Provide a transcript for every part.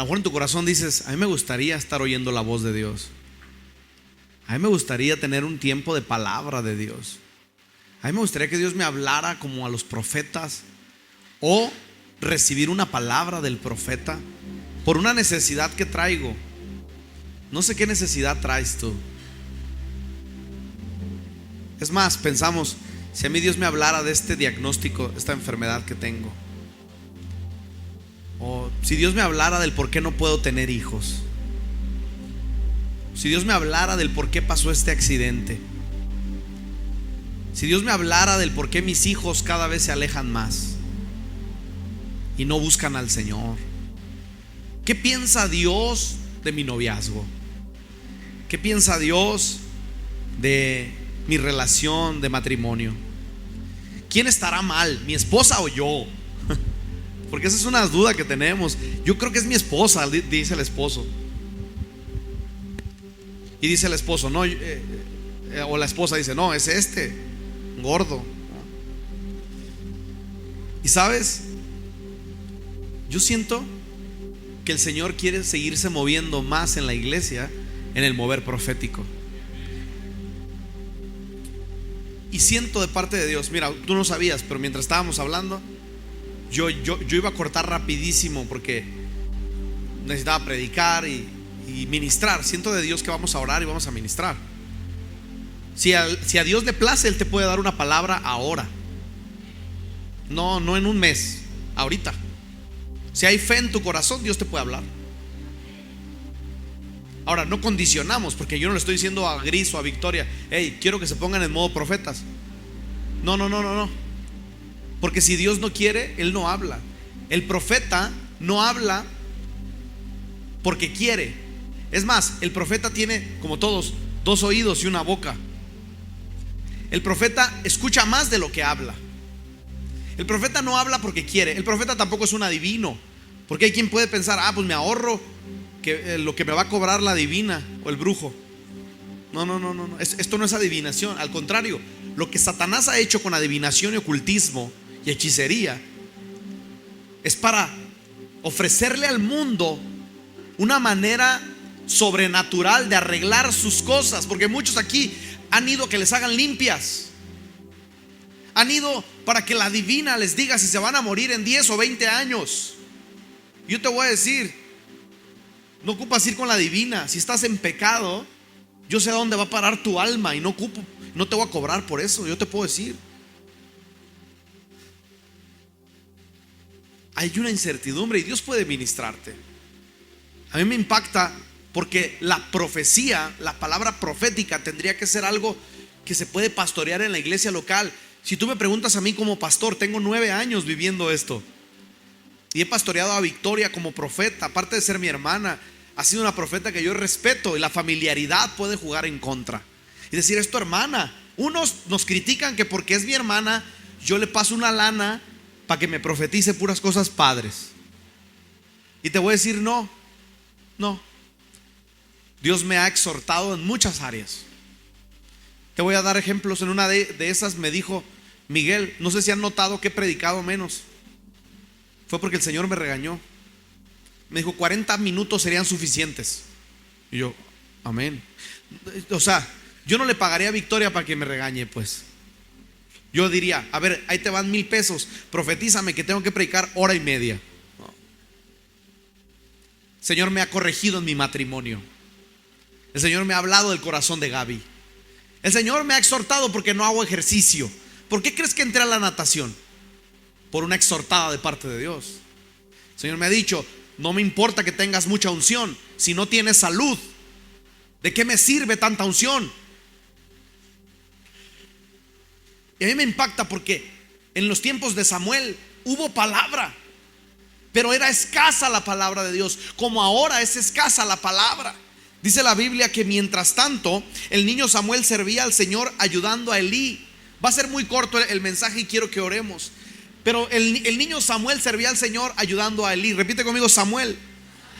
lo mejor en tu corazón dices: a mí me gustaría estar oyendo la voz de Dios. A mí me gustaría tener un tiempo de palabra de Dios. A mí me gustaría que Dios me hablara como a los profetas, o recibir una palabra del profeta por una necesidad que traigo. No sé qué necesidad traes tú. Es más, pensamos: si a mí Dios me hablara de este diagnóstico, esta enfermedad que tengo, o si Dios me hablara del por qué no puedo tener hijos, si Dios me hablara del por qué pasó este accidente, si Dios me hablara del por qué mis hijos cada vez se alejan más y no buscan al Señor. ¿Qué piensa Dios de mi noviazgo? ¿Qué piensa Dios de mi relación de matrimonio? ¿Quién estará mal, mi esposa o yo? Porque esa es una duda que tenemos. Yo creo que es mi esposa, dice el esposo. Y dice el esposo: no, o la esposa dice: no, es este gordo. Y sabes, yo siento que el Señor quiere seguirse moviendo más en la iglesia, en el mover profético. Y siento de parte de Dios, mira, tú no sabías, pero mientras estábamos hablando, yo iba a cortar rapidísimo porque necesitaba predicar y ministrar. Siento de Dios que vamos a orar y vamos a ministrar. Si a Dios le place, Él te puede dar una palabra ahora, no en un mes, ahorita. Si hay fe en tu corazón, Dios te puede hablar. Ahora, no condicionamos, porque yo no le estoy diciendo a Gris o a Victoria: hey, quiero que se pongan en modo profetas. No. Porque si Dios no quiere, Él no habla. El profeta no habla porque quiere. Es más, el profeta tiene, como todos, 2 oídos y una boca. El profeta escucha más de lo que habla. El profeta no habla porque quiere. El profeta tampoco es un adivino, porque hay quien puede pensar: pues me ahorro lo que me va a cobrar la adivina o el brujo. No. Esto no es adivinación. Al contrario, lo que Satanás ha hecho con adivinación y ocultismo y hechicería es para ofrecerle al mundo una manera sobrenatural de arreglar sus cosas. Porque muchos aquí han ido a que les hagan limpias, han ido para que la adivina les diga si se van a morir en 10 o 20 años. Yo te voy a decir: no ocupas ir con la divina. Si estás en pecado, yo sé a dónde va a parar tu alma y no te voy a cobrar por eso. Yo te puedo decir, hay una incertidumbre y Dios puede ministrarte. A mí me impacta porque la profecía, la palabra profética, tendría que ser algo que se puede pastorear en la iglesia local. Si tú me preguntas a mí como pastor, tengo 9 años viviendo esto y he pastoreado a Victoria como profeta. Aparte de ser mi hermana, ha sido una profeta que yo respeto, y la familiaridad puede jugar en contra y decir: es tu hermana. Unos nos critican que porque es mi hermana, yo le paso una lana para que me profetice puras cosas padres. Y te voy a decir: no. Dios me ha exhortado en muchas áreas. Te voy a dar ejemplos. En una de esas me dijo: Miguel, no sé si han notado que he predicado menos. Fue porque el Señor me regañó. Me dijo: 40 minutos serían suficientes. Y yo: amén. O sea, yo no le pagaría a Victoria para que me regañe, pues. Yo diría: a ver, ahí te van 1,000 pesos, profetízame que tengo que predicar 1:30. No. El Señor me ha corregido en mi matrimonio. El Señor me ha hablado del corazón de Gaby. El Señor me ha exhortado porque no hago ejercicio. ¿Por qué crees que entré a la natación? Por una exhortada de parte de Dios. El Señor me ha dicho: no me importa que tengas mucha unción, si no tienes salud, ¿de qué me sirve tanta unción? Y a mí me impacta porque en los tiempos de Samuel hubo palabra, pero era escasa la palabra de Dios, como ahora es escasa la palabra. Dice la Biblia que mientras tanto el niño Samuel servía al Señor ayudando a Elí. Va a ser muy corto el mensaje y quiero que oremos. Pero el niño Samuel servía al Señor ayudando a Elí. Repite conmigo: Samuel.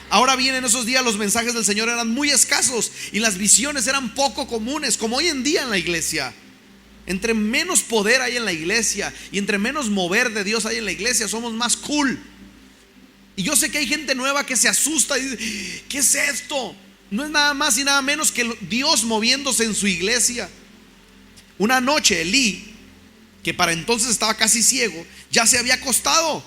Ahora bien, en esos días los mensajes del Señor eran muy escasos y las visiones eran poco comunes, como hoy en día en la iglesia. Entre menos poder hay en la iglesia y entre menos mover de Dios hay en la iglesia, somos más cool. Y yo sé que hay gente nueva que se asusta y dice: ¿qué es esto? No es nada más y nada menos que Dios moviéndose en su iglesia. Una noche Elí, que para entonces estaba casi ciego, ya se había acostado.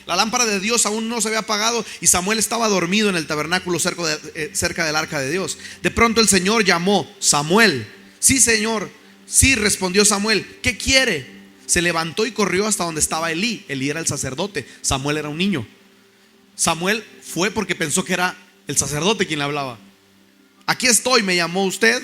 La lámpara de Dios aún no se había apagado y Samuel estaba dormido en el tabernáculo cerca del arca de Dios. De pronto el Señor llamó: Samuel. Sí, Señor. Sí, respondió Samuel. ¿Qué quiere? Se levantó y corrió hasta donde estaba Elí. Elí era el sacerdote, Samuel era un niño. Samuel fue porque pensó que era el sacerdote quien le hablaba. Aquí estoy, ¿me llamó usted?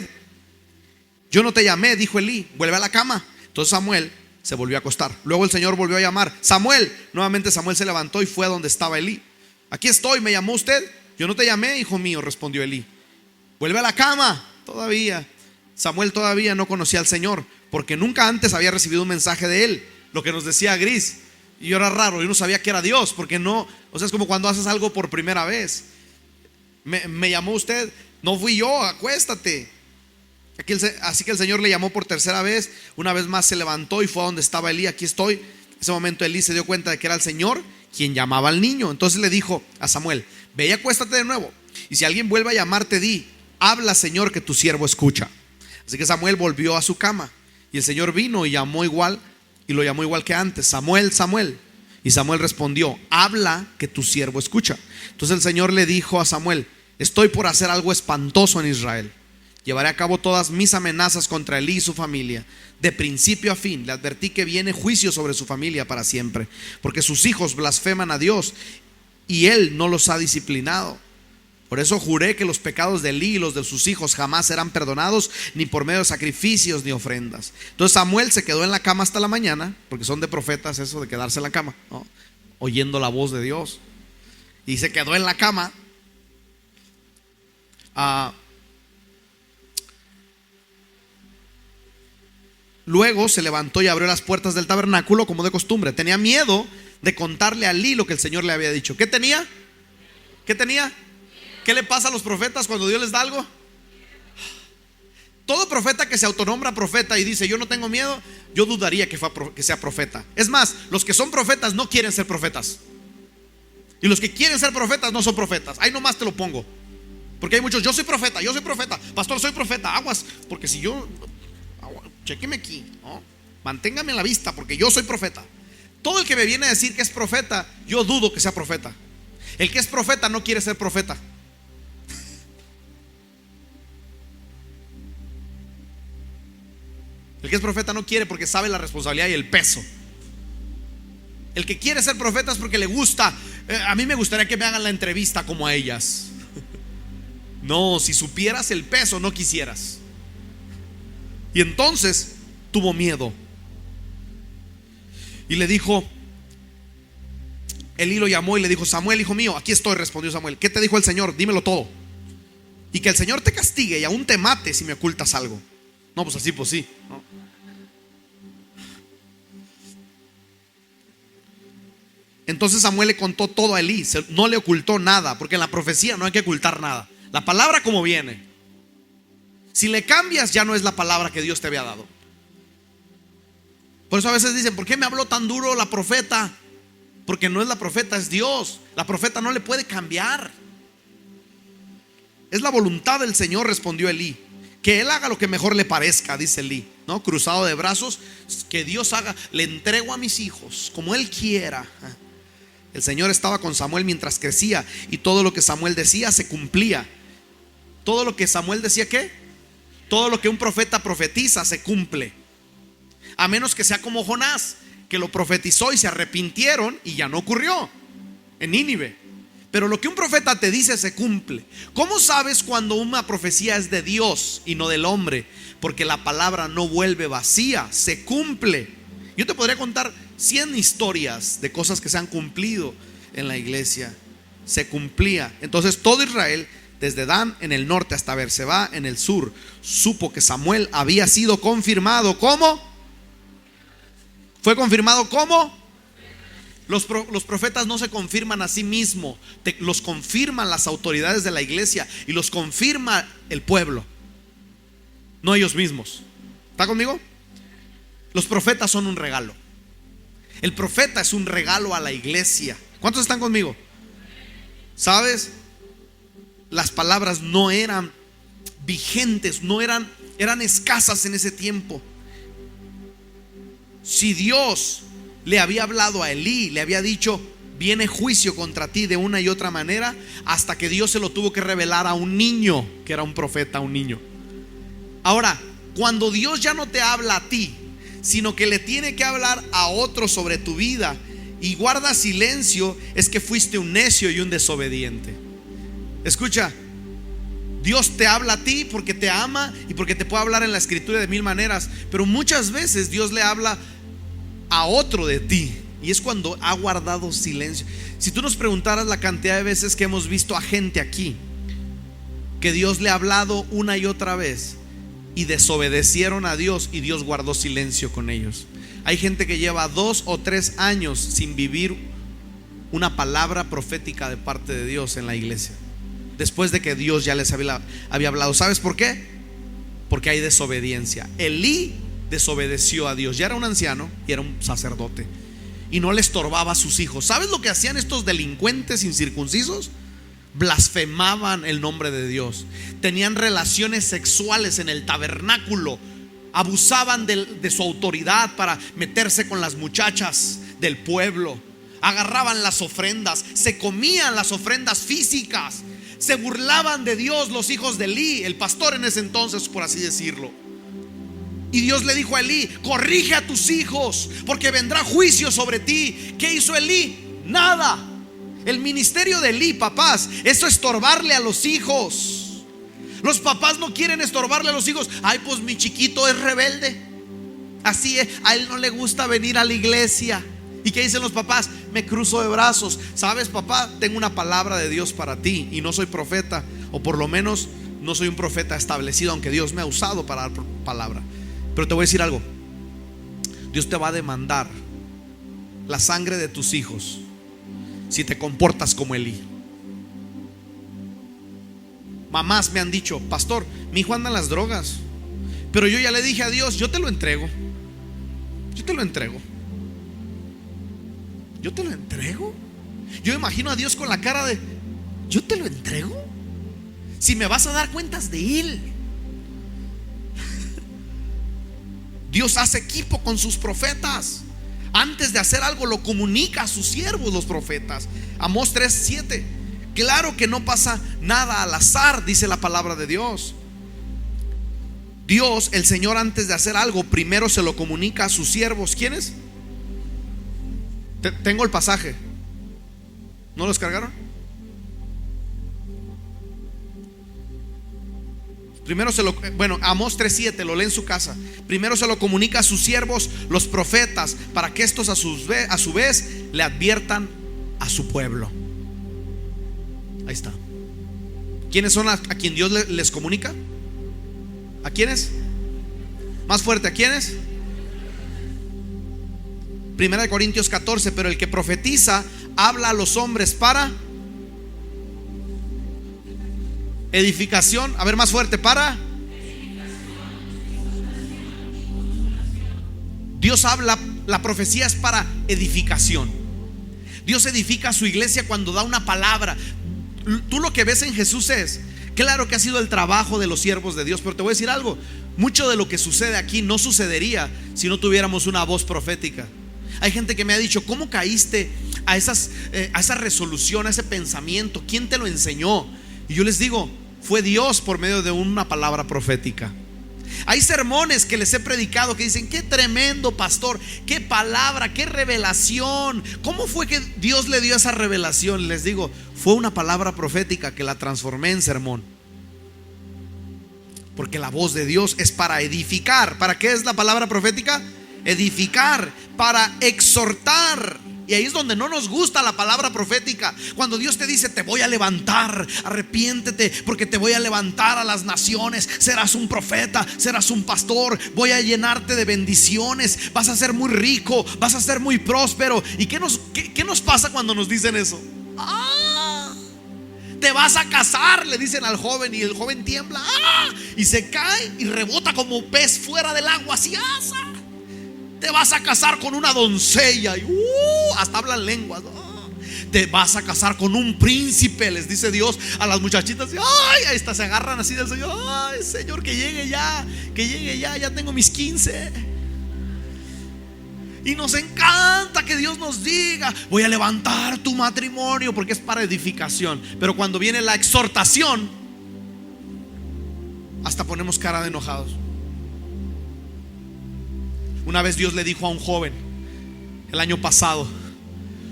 Yo no te llamé, dijo Elí, vuelve a la cama. Entonces Samuel se volvió a acostar. Luego el Señor volvió a llamar: Samuel. Nuevamente Samuel se levantó y fue a donde estaba Elí. Aquí estoy, ¿me llamó usted? Yo no te llamé, hijo mío, respondió Elí. Vuelve a la cama. Todavía Samuel todavía no conocía al Señor, porque nunca antes había recibido un mensaje de él, lo que nos decía Gris. Y era raro, yo no sabía que era Dios, porque no, o sea, es como cuando haces algo por primera vez. Me llamó usted, no fui yo, acuéstate. Así que el Señor le llamó por tercera vez. Una vez más se levantó y fue a donde estaba Elí. Aquí estoy. En ese momento Elí se dio cuenta de que era el Señor quien llamaba al niño. Entonces le dijo a Samuel: ve y acuéstate de nuevo, y si alguien vuelve a llamarte, di: habla, Señor, que tu siervo escucha. Así que Samuel volvió a su cama, y el Señor vino y lo llamó igual que antes: Samuel, Samuel. Y Samuel respondió: habla, que tu siervo escucha. Entonces el Señor le dijo a Samuel: estoy por hacer algo espantoso en Israel. Llevaré a cabo todas mis amenazas contra Elí y su familia, de principio a fin. Le advertí que viene juicio sobre su familia para siempre, porque sus hijos blasfeman a Dios y él no los ha disciplinado. Por eso juré que los pecados de Elí y los de sus hijos jamás serán perdonados, ni por medio de sacrificios ni ofrendas. Entonces Samuel se quedó en la cama hasta la mañana, porque son de profetas eso de quedarse en la cama, ¿no? Oyendo la voz de Dios. Y se quedó en la cama. Luego se levantó y abrió las puertas del tabernáculo como de costumbre. Tenía miedo de contarle a Elí lo que el Señor le había dicho. ¿Qué tenía? ¿Qué tenía? ¿Qué le pasa a los profetas cuando Dios les da algo? Todo profeta que se autonombra profeta y dice: yo no tengo miedo, yo dudaría que sea profeta. Es más, los que son profetas no quieren ser profetas, y los que quieren ser profetas no son profetas. Ahí nomás te lo pongo, porque hay muchos: yo soy profeta, pastor, soy profeta. Aguas, porque si yo, chéqueme aquí, ¿no? Manténgame en la vista, porque yo soy profeta. Todo el que me viene a decir que es profeta, yo dudo que sea profeta. El que es profeta no quiere ser profeta. El que es profeta no quiere, porque sabe la responsabilidad y el peso. El que quiere ser profeta es porque le gusta. A mí me gustaría que me hagan la entrevista como a ellas. No, si supieras el peso, no quisieras. Y entonces tuvo miedo. Y le dijo, Elí lo llamó y le dijo: Samuel, hijo mío. Aquí estoy, respondió Samuel. ¿Qué te dijo el Señor? Dímelo todo. Y que el Señor te castigue y aún te mate si me ocultas algo. No, pues así, pues sí, ¿no? Entonces Samuel le contó todo a Elí. No le ocultó nada, porque en la profecía no hay que ocultar nada. La palabra como viene. Si le cambias, ya no es la palabra que Dios te había dado. Por eso a veces dicen: ¿por qué me habló tan duro la profeta? Porque no es la profeta, es Dios. La profeta no le puede cambiar. Es la voluntad del Señor, respondió Elí. Que él haga lo que mejor le parezca, dice Elí, ¿no? Cruzado de brazos. Que Dios haga. Le entrego a mis hijos como él quiera. El Señor estaba con Samuel mientras crecía, y todo lo que Samuel decía se cumplía. Todo lo que Samuel decía, ¿qué? Todo lo que un profeta profetiza se cumple. A menos que sea como Jonás, que lo profetizó y se arrepintieron y ya no ocurrió en Nínive. Pero lo que un profeta te dice se cumple. ¿Cómo sabes cuando una profecía es de Dios y no del hombre? Porque la palabra no vuelve vacía, se cumple. Yo te podría contar 100 historias de cosas que se han cumplido en la iglesia. Se cumplía. Entonces todo Israel, desde Dan en el norte hasta Berseba en el sur, supo que Samuel había sido confirmado. ¿Cómo? ¿Fue confirmado cómo? Los profetas no se confirman a sí mismos, los confirman las autoridades de la iglesia y los confirma el pueblo, no ellos mismos. ¿Está conmigo? Los profetas son un regalo. El profeta es un regalo a la iglesia. ¿Cuántos están conmigo? ¿Sabes? Las palabras no eran vigentes, eran escasas en ese tiempo. Si Dios le había hablado a Elí, le había dicho: viene juicio contra ti de una y otra manera, hasta que Dios se lo tuvo que revelar a un niño, que era un profeta, un niño. Ahora, cuando Dios ya no te habla a ti, sino que le tiene que hablar a otro sobre tu vida, y guarda silencio, es que fuiste un necio y un desobediente. Escucha, Dios te habla a ti porque te ama y porque te puede hablar en la escritura de mil maneras, pero muchas veces Dios le habla a otro de ti, y es cuando ha guardado silencio. Si tú nos preguntaras la cantidad de veces que hemos visto a gente aquí que Dios le ha hablado una y otra vez y desobedecieron a Dios, y Dios guardó silencio con ellos. Hay gente que lleva 2 o 3 años sin vivir una palabra profética de parte de Dios en la iglesia, después de que Dios ya les había hablado. ¿Sabes por qué? Porque hay desobediencia. Elí desobedeció a Dios. Ya era un anciano y era un sacerdote, y no le estorbaba a sus hijos. ¿Sabes lo que hacían estos delincuentes incircuncisos? Blasfemaban el nombre de Dios. Tenían relaciones sexuales en el tabernáculo. Abusaban de su autoridad para meterse con las muchachas del pueblo. Agarraban las ofrendas, se comían las ofrendas físicas. Se burlaban de Dios los hijos de Elí, el pastor en ese entonces, por así decirlo. Y Dios le dijo a Elí: corrige a tus hijos, porque vendrá juicio sobre ti. ¿Qué hizo Elí? Nada. El ministerio de Elí, papás, es estorbarle a los hijos. Los papás no quieren estorbarle a los hijos. Ay, pues mi chiquito es rebelde, así es, a él no le gusta venir a la iglesia. ¿Y qué dicen los papás? Me cruzo de brazos. ¿Sabes, papá? Tengo una palabra de Dios para ti, y no soy profeta, o por lo menos no soy un profeta establecido, aunque Dios me ha usado para dar palabra. Pero te voy a decir algo: Dios te va a demandar la sangre de tus hijos si te comportas como Elí. Mamás me han dicho: pastor, mi hijo anda en las drogas, pero yo ya le dije a Dios: yo te lo entrego. Yo te lo entrego. Yo te lo entrego. Yo imagino a Dios con la cara de: yo te lo entrego, si me vas a dar cuentas de él. Dios hace equipo con sus profetas. Antes de hacer algo lo comunica a sus siervos, los profetas. Amós 3:7. Claro que no pasa nada al azar, dice la palabra de Dios. Dios, el Señor, antes de hacer algo, primero se lo comunica a sus siervos. ¿Quiénes? Tengo el pasaje. ¿No lo descargaron? Primero Amós 3:7, lo lee en su casa. Primero se lo comunica a sus siervos, los profetas, para que estos a su vez le adviertan a su pueblo. Ahí está. ¿Quiénes son a quien Dios les comunica? ¿A quiénes? Más fuerte, ¿a quiénes? Primera de Corintios 14. Pero el que profetiza habla a los hombres para edificación. A ver, más fuerte, para Dios habla. La profecía es para edificación. Dios edifica a su iglesia cuando da una palabra. Tú lo que ves en Jesús es, claro que ha sido el trabajo de los siervos de Dios, pero te voy a decir algo: mucho de lo que sucede aquí no sucedería si no tuviéramos una voz profética. Hay gente que me ha dicho: ¿cómo caíste a esa resolución, a ese pensamiento? ¿Quién te lo enseñó? Y yo les digo: fue Dios por medio de una palabra profética. Hay sermones que les he predicado que dicen: qué tremendo pastor, qué palabra, qué revelación. ¿Cómo fue que Dios le dio esa revelación? Les digo: fue una palabra profética que la transformé en sermón. Porque la voz de Dios es para edificar. ¿Para qué es la palabra profética? Edificar, para exhortar. Y ahí es donde no nos gusta la palabra profética. Cuando Dios te dice: te voy a levantar, arrepiéntete, porque te voy a levantar a las naciones, serás un profeta, serás un pastor, voy a llenarte de bendiciones, vas a ser muy rico, vas a ser muy próspero. ¿Y qué nos pasa cuando nos dicen eso? Te vas a casar, le dicen al joven, y el joven tiembla, y se cae y rebota como pez fuera del agua, así. Te vas a casar con una doncella, y hasta hablan lenguas. te vas a casar con un príncipe, les dice Dios a las muchachitas. Ay, ahí está, se agarran así del Señor. Ay, Señor, que llegue ya, ya tengo mis 15. Y nos encanta que Dios nos diga: voy a levantar tu matrimonio, porque es para edificación. Pero cuando viene la exhortación, hasta ponemos cara de enojados. Una vez Dios le dijo a un joven el año pasado: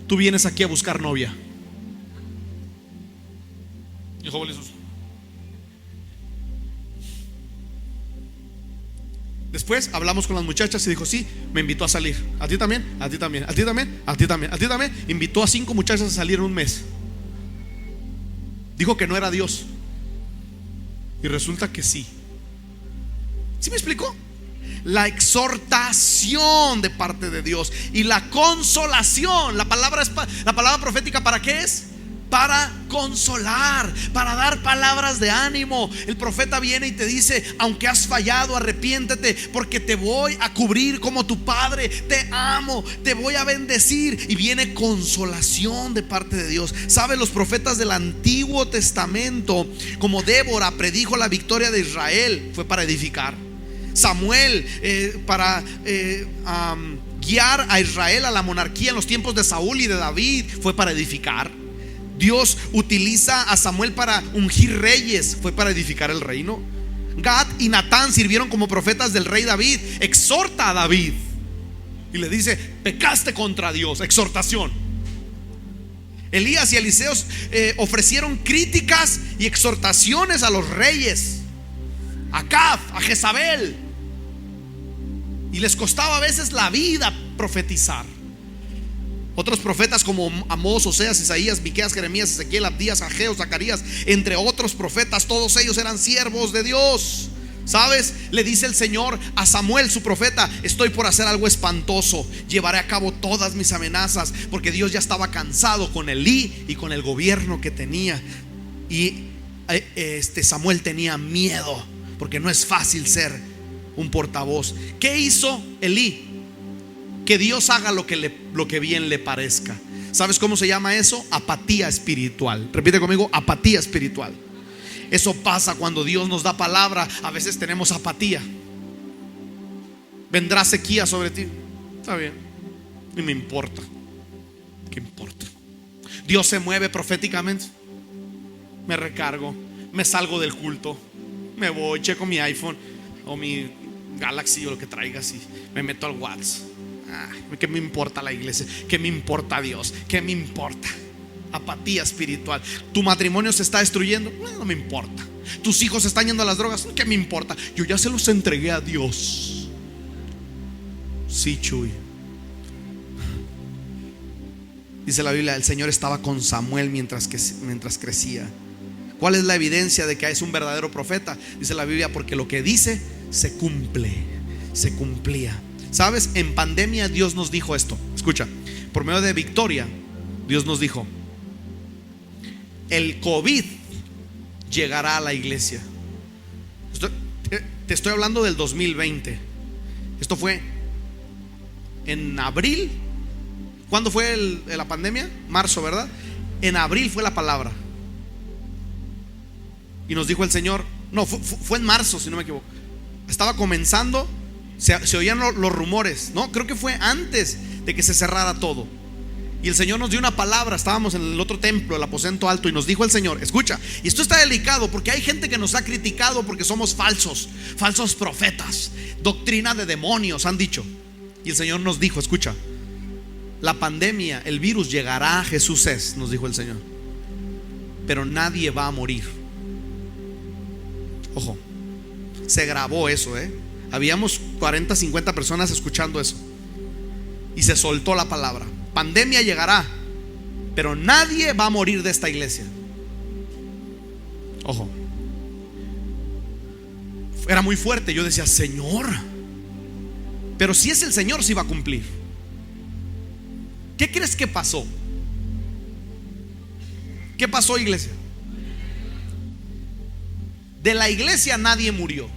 tú vienes aquí a buscar novia. Y el joven le dijo: después hablamos con las muchachas y dijo: sí, me invitó a salir. A ti también, a ti también, a ti también, a ti también, a ti también. Invitó a 5 muchachas a salir en un mes. Dijo que no era Dios, y resulta que sí. ¿Sí me explicó? La exhortación de parte de Dios y la consolación. La palabra profética, ¿para qué es? Para consolar, para dar palabras de ánimo. El profeta viene y te dice: aunque has fallado, arrepiéntete, porque te voy a cubrir como tu padre. Te amo, te voy a bendecir. Y viene consolación de parte de Dios. ¿Sabes? Los profetas del Antiguo Testamento, como Débora predijo la victoria de Israel, fue para edificar. Samuel para guiar a Israel a la monarquía en los tiempos de Saúl y de David, fue para edificar. Dios utiliza a Samuel para ungir reyes, fue para edificar el reino. Gad y Natán sirvieron como profetas del rey David. Exhorta a David y le dice: pecaste contra Dios, exhortación. Elías y Eliseo ofrecieron críticas y exhortaciones a los reyes, a Acab, a Jezabel, y les costaba a veces la vida profetizar. Otros profetas como Amós, Oseas, Isaías, Miqueas, Jeremías, Ezequiel, Abdías, Ageo, Zacarías, entre otros profetas, todos ellos eran siervos de Dios. ¿Sabes? Le dice el Señor a Samuel, su profeta: estoy por hacer algo espantoso, llevaré a cabo todas mis amenazas. Porque Dios ya estaba cansado con Elí y con el gobierno que tenía. Y Samuel tenía miedo, porque no es fácil ser un portavoz. ¿Qué hizo Elí? Que Dios haga lo que bien le parezca. ¿Sabes cómo se llama eso? Apatía espiritual. Repite conmigo: apatía espiritual. Eso pasa cuando Dios nos da palabra. A veces tenemos apatía. Vendrá sequía sobre ti. Está bien, y me importa. ¿Qué importa? Dios se mueve proféticamente. Me recargo, me salgo del culto, me voy, checo mi iPhone o mi Galaxy o lo que traigas y me meto al WhatsApp. ¿Qué me importa la iglesia? ¿Qué me importa Dios? ¿Qué me importa? Apatía espiritual. ¿Tu matrimonio se está destruyendo? No me importa. ¿Tus hijos están yendo a las drogas? ¿Qué me importa? Yo ya se los entregué a Dios. Sí, Chuy. Dice la Biblia: el Señor estaba con Samuel mientras crecía. ¿Cuál es la evidencia de que es un verdadero profeta? Dice la Biblia: porque lo que dice se cumple, se cumplía. ¿Sabes? En pandemia Dios nos dijo esto. Escucha, por medio de Victoria, Dios nos dijo: el COVID llegará a la iglesia. Te estoy hablando del 2020. Esto fue en abril. ¿Cuándo fue la pandemia? Marzo, ¿verdad? En abril fue la palabra. Y nos dijo el Señor, no, fue en marzo, si no me equivoco. Estaba comenzando, se oían los rumores, ¿no? Creo que fue antes de que se cerrara todo. Y el Señor nos dio una palabra. Estábamos en el otro templo, el aposento alto, y nos dijo el Señor: escucha, y esto está delicado porque hay gente que nos ha criticado porque somos falsos profetas, doctrina de demonios, han dicho. Y el Señor nos dijo: escucha, la pandemia, el virus llegará, Jesús es, nos dijo el Señor, pero nadie va a morir. Ojo, se grabó eso, habíamos 40, 50 personas escuchando eso. Y se soltó la palabra: pandemia llegará, pero nadie va a morir de esta iglesia. Ojo, era muy fuerte. Yo decía: Señor, pero si es el Señor, sí va a cumplir. ¿Qué crees que pasó? ¿Qué pasó, iglesia? De la iglesia nadie murió.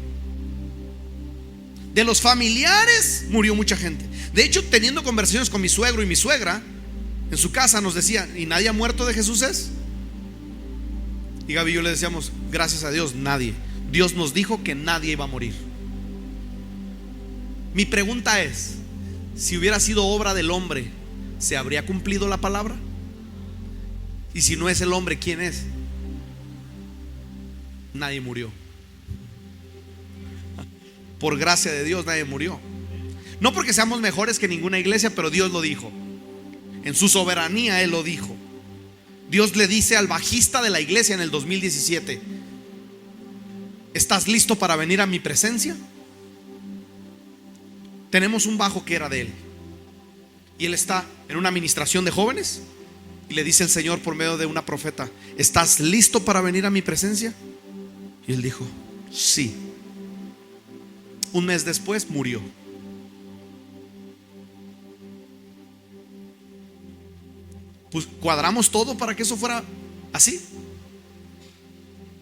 De los familiares murió mucha gente. De hecho, teniendo conversaciones con mi suegro y mi suegra, En su casa nos decía: ¿y nadie ha muerto de Jesús es? Y Gaby y yo le decíamos: gracias a Dios, nadie. Dios nos dijo que nadie iba a morir. Mi pregunta es: si hubiera sido obra del hombre, ¿se habría cumplido la palabra? Y si no es el hombre, ¿quién es? Nadie murió. Por gracia de Dios nadie murió. No porque seamos mejores que ninguna iglesia, pero Dios lo dijo. En su soberanía Él lo dijo. Dios le dice al bajista de la iglesia en el 2017: ¿estás listo para venir a mi presencia? Tenemos un bajo que era de él, y él está en una administración de jóvenes, y le dice el Señor por medio de una profeta: ¿estás listo para venir a mi presencia? Y él dijo: sí. Un mes después murió. Pues cuadramos todo para que eso fuera así.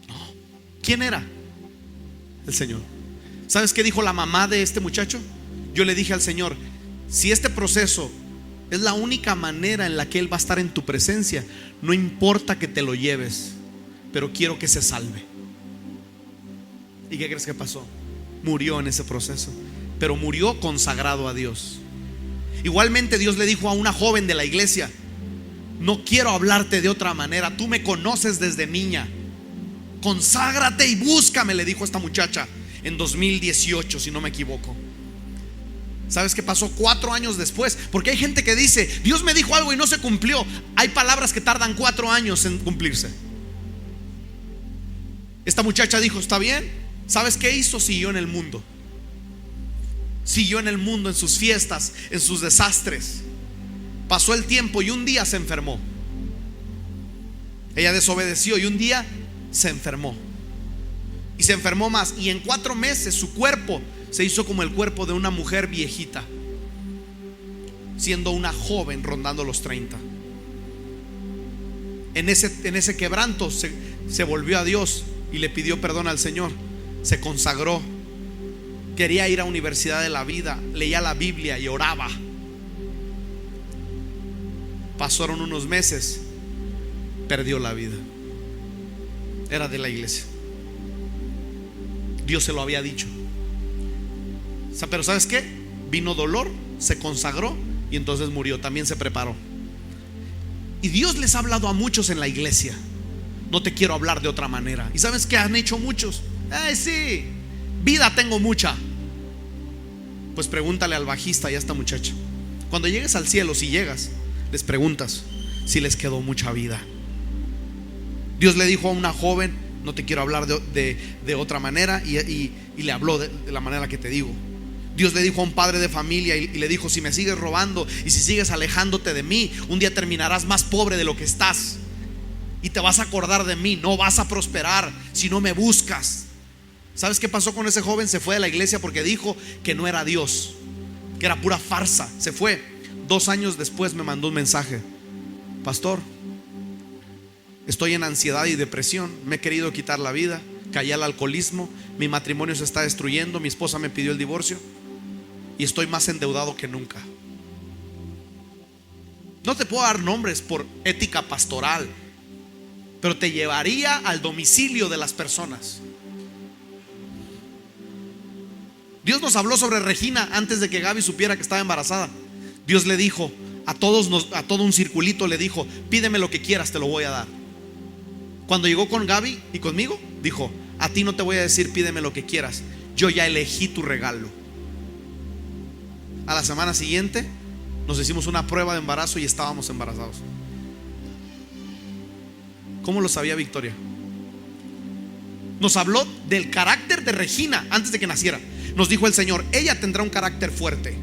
No. ¿Quién era? El Señor. ¿Sabes qué dijo la mamá de este muchacho? Yo le dije al Señor: si este proceso es la única manera en la que Él va a estar en tu presencia, no importa que te lo lleves, pero quiero que se salve. ¿Y qué crees que pasó? Murió en ese proceso, pero murió consagrado a Dios. Igualmente Dios le dijo a una joven de la iglesia: no quiero hablarte de otra manera, tú me conoces desde niña, conságrate y búscame, le dijo esta muchacha en 2018, si no me equivoco. ¿Sabes qué pasó 4 años después? Porque hay gente que dice: Dios me dijo algo y no se cumplió. Hay palabras que tardan 4 años en cumplirse. Esta muchacha dijo: está bien. ¿Sabes qué hizo? Siguió en el mundo. Siguió en el mundo, en sus fiestas, en sus desastres. Pasó el tiempo y un día se enfermó. Ella desobedeció y un día se enfermó. Y se enfermó más. Y en 4 meses su cuerpo se hizo como el cuerpo de una mujer viejita, siendo una joven rondando los 30. En ese quebranto se volvió a Dios y le pidió perdón al Señor. Se consagró. Quería ir a Universidad de la Vida. Leía la Biblia y oraba. Pasaron unos meses, perdió la vida. Era de la iglesia. Dios se lo había dicho. Pero ¿sabes qué? Vino dolor, se consagró y entonces murió. También se preparó. Y Dios les ha hablado a muchos en la iglesia: no te quiero hablar de otra manera. ¿Y sabes qué han hecho muchos? Ay, sí, vida tengo mucha. Pues pregúntale al bajista y a esta muchacha: cuando llegues al cielo, si llegas, les preguntas si les quedó mucha vida. Dios le dijo a una joven: no te quiero hablar de otra manera, y le habló de la manera que te digo. Dios le dijo a un padre de familia y le dijo: si me sigues robando y si sigues alejándote de mí, un día terminarás más pobre de lo que estás, y te vas a acordar de mí. No vas a prosperar si no me buscas. ¿Sabes qué pasó con ese joven? Se fue de la iglesia porque dijo que no era Dios, que era pura farsa. Se fue. 2 años después me mandó un mensaje: pastor, estoy en ansiedad y depresión, me he querido quitar la vida, caí al alcoholismo, mi matrimonio se está destruyendo, mi esposa me pidió el divorcio y estoy más endeudado que nunca. No te puedo dar nombres por ética pastoral, pero te llevaría al domicilio de las personas. Dios nos habló sobre Regina antes de que Gaby supiera que estaba embarazada. Dios le dijo a todo un circulito, le dijo: pídeme lo que quieras, te lo voy a dar. Cuando llegó con Gaby y conmigo, dijo: a ti no te voy a decir pídeme lo que quieras, yo ya elegí tu regalo. A la semana siguiente nos hicimos una prueba de embarazo y estábamos embarazados. ¿Cómo lo sabía Victoria? Nos habló del carácter de Regina antes de que naciera. Nos dijo el Señor: ella tendrá un carácter fuerte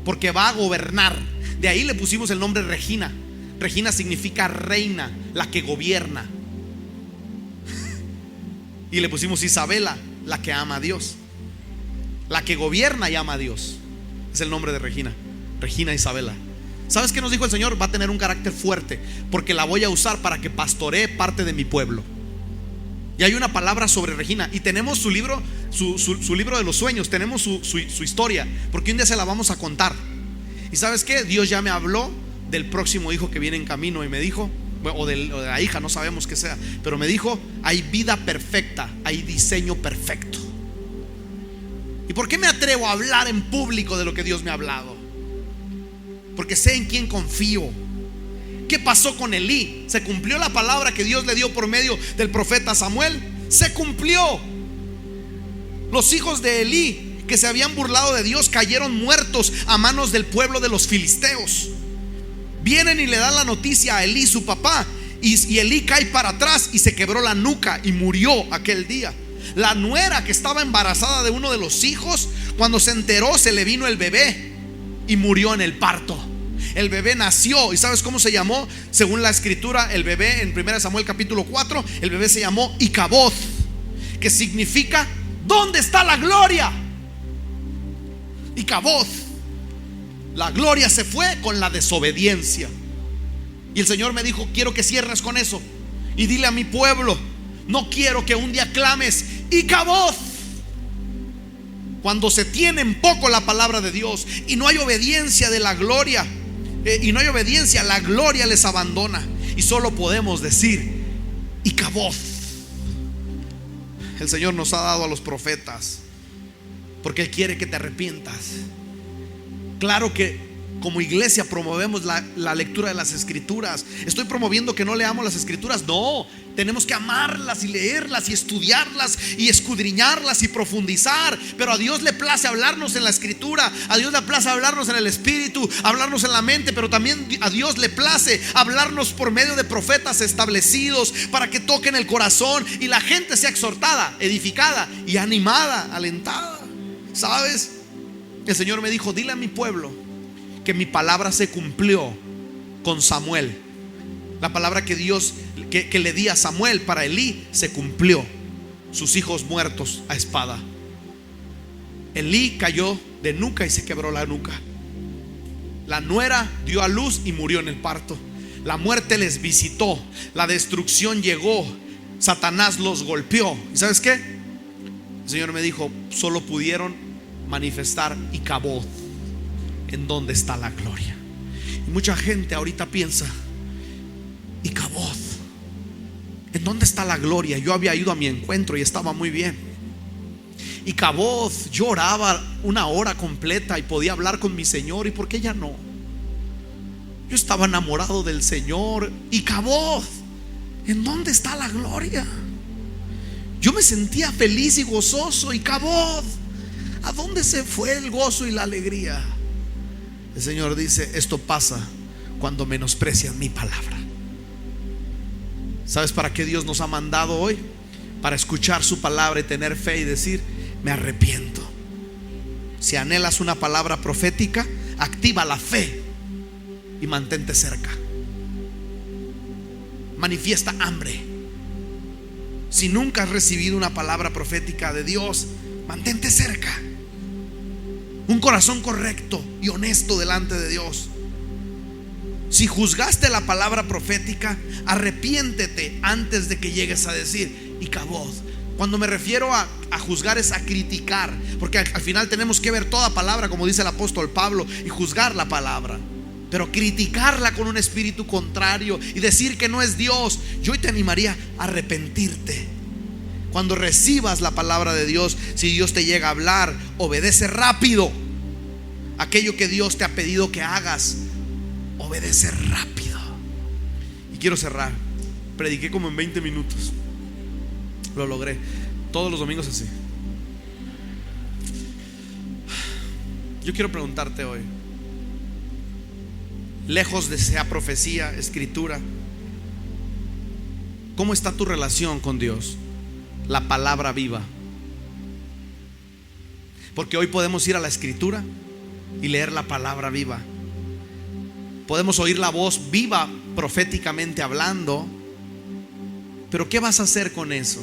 porque va a gobernar. De ahí le pusimos el nombre Regina. Regina significa reina, la que gobierna. Y le pusimos Isabela, la que ama a Dios, la que gobierna y ama a Dios. Es el nombre de Regina, Regina Isabela. ¿Sabes qué nos dijo el Señor? Va a tener un carácter fuerte porque la voy a usar para que pastoree parte de mi pueblo. Y hay una palabra sobre Regina. Y tenemos su libro, su libro de los sueños. Tenemos su historia, porque un día se la vamos a contar. ¿Y sabes qué? Dios ya me habló del próximo hijo que viene en camino, y me dijo, o de la hija, no sabemos qué sea, pero me dijo: hay vida perfecta, hay diseño perfecto. ¿Y por qué me atrevo a hablar en público de lo que Dios me ha hablado? Porque sé en quién confío. ¿Qué pasó con Elí? ¿Se cumplió la palabra que Dios le dio por medio del profeta Samuel? Se cumplió. Los hijos de Elí, que se habían burlado de Dios, cayeron muertos a manos del pueblo de los filisteos. Vienen y le dan la noticia a Elí, su papá, y Elí cae para atrás y se quebró la nuca y murió aquel día. La nuera, que estaba embarazada de uno de los hijos, cuando se enteró, se le vino el bebé y murió en el parto. El bebé nació, ¿y sabes cómo se llamó? Según la escritura, el bebé en 1 Samuel capítulo 4, el bebé se llamó Icaboz, que significa: ¿dónde está la gloria? Icaboz. La gloria se fue con la desobediencia. Y el Señor me dijo: quiero que cierres con eso y dile a mi pueblo: no quiero que un día clames Icaboz. Cuando se tiene en poco la palabra de Dios y no hay obediencia de la gloria, y no hay obediencia, la gloria les abandona. Y solo podemos decir Icaboz. El Señor nos ha dado a los profetas porque Él quiere que te arrepientas. Claro que como iglesia promovemos la lectura de las escrituras. ¿Estoy promoviendo que no leamos las escrituras? No, tenemos que amarlas y leerlas y estudiarlas y escudriñarlas y profundizar. Pero a Dios le place hablarnos en la escritura, a Dios le place hablarnos en el espíritu, hablarnos en la mente. Pero también a Dios le place hablarnos por medio de profetas establecidos, para que toquen el corazón y la gente sea exhortada, edificada y animada, alentada. ¿Sabes? El Señor me dijo: dile a mi pueblo que mi palabra se cumplió con Samuel. La palabra que Dios que le di a Samuel para Elí se cumplió. Sus hijos muertos a espada. Elí cayó de nuca y se quebró la nuca. La nuera dio a luz y murió en el parto. La muerte les visitó, la destrucción llegó, Satanás los golpeó. ¿Y sabes qué? El Señor me dijo: solo pudieron manifestar Icaboz. ¿En dónde está la gloria? Y mucha gente ahorita piensa: Icaboz, ¿en dónde está la gloria? Yo había ido a mi encuentro y estaba muy bien. Icaboz, yo oraba 1 hora completa y podía hablar con mi Señor. ¿Y por qué ya no? Yo estaba enamorado del Señor. Icaboz, ¿en dónde está la gloria? Yo me sentía feliz y gozoso. Icaboz, ¿a dónde se fue el gozo y la alegría? El Señor dice: esto pasa cuando menosprecian mi palabra. ¿Sabes para qué Dios nos ha mandado hoy? Para escuchar su palabra y tener fe y decir: me arrepiento. Si anhelas una palabra profética, activa la fe y mantente cerca. Manifiesta hambre. Si nunca has recibido una palabra profética de Dios, mantente cerca. Un corazón correcto y honesto delante de Dios. Si juzgaste la palabra profética, arrepiéntete antes de que llegues a decir Icaboz. Cuando me refiero a juzgar, es a criticar, porque al final tenemos que ver toda palabra, como dice el apóstol Pablo, y juzgar la palabra. Pero criticarla con un espíritu contrario y decir que no es Dios. Yo hoy te animaría a arrepentirte. Cuando recibas la palabra de Dios, si Dios te llega a hablar, obedece rápido. Aquello que Dios te ha pedido que hagas, obedece rápido. Y quiero cerrar. Prediqué como en 20 minutos. Lo logré. Todos los domingos así. Yo quiero preguntarte hoy, lejos de sea profecía, escritura, ¿cómo está tu relación con Dios? La palabra viva. Porque hoy podemos ir a la escritura y leer la palabra viva. Podemos oír la voz viva proféticamente hablando. Pero ¿qué vas a hacer con eso?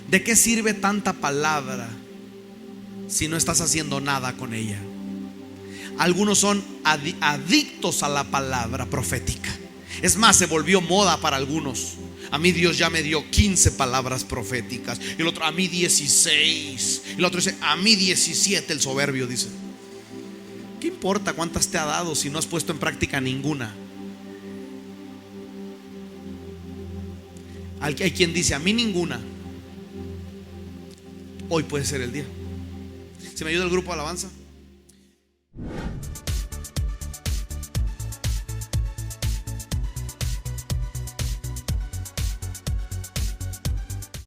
¿De qué sirve tanta palabra si no estás haciendo nada con ella? Algunos son adictos a la palabra profética. Es más, se volvió moda para algunos. A mí Dios ya me dio 15 palabras proféticas. Y el otro: a mí 16. Y el otro dice: a mí 17. El soberbio dice: ¿qué importa cuántas te ha dado si no has puesto en práctica ninguna? Hay quien dice: a mí ninguna. Hoy puede ser el día. ¿Se me ayuda el grupo de alabanza?